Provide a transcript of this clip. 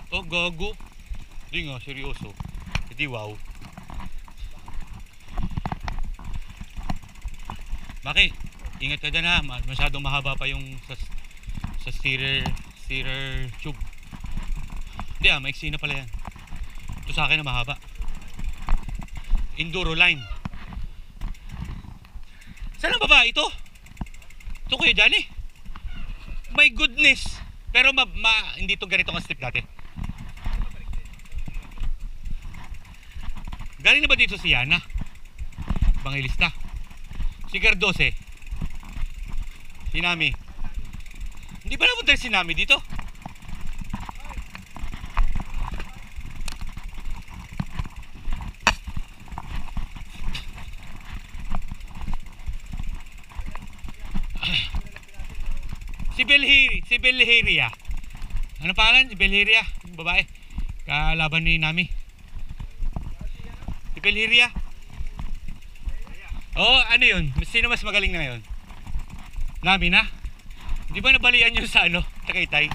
Oh, gago. Hindi nga, seryoso. Hindi, wow. Maki, ingat ka dyan ha. Masyadong mahaba pa yung sa steerer tube. Hindi maiksi na pala yan. Ito sa akin na mahaba. Enduro line. Saan ang baba? Ito? Ito kuya Johnny? My goodness. Pero hindi to ganito ang step dati. Galing na ba dito si Yana? Bangilista. Si Gardose. Si Nami. Hindi ba napunta si Nami dito? Si Belheria. Ano pangalan? Si Belheria, yung babae. Kalaban ni Nami. Si Belheria. Oh, ano yun? Sino mas magaling na ngayon? Nami na? Di ba nabalian yun sa Tagaytay?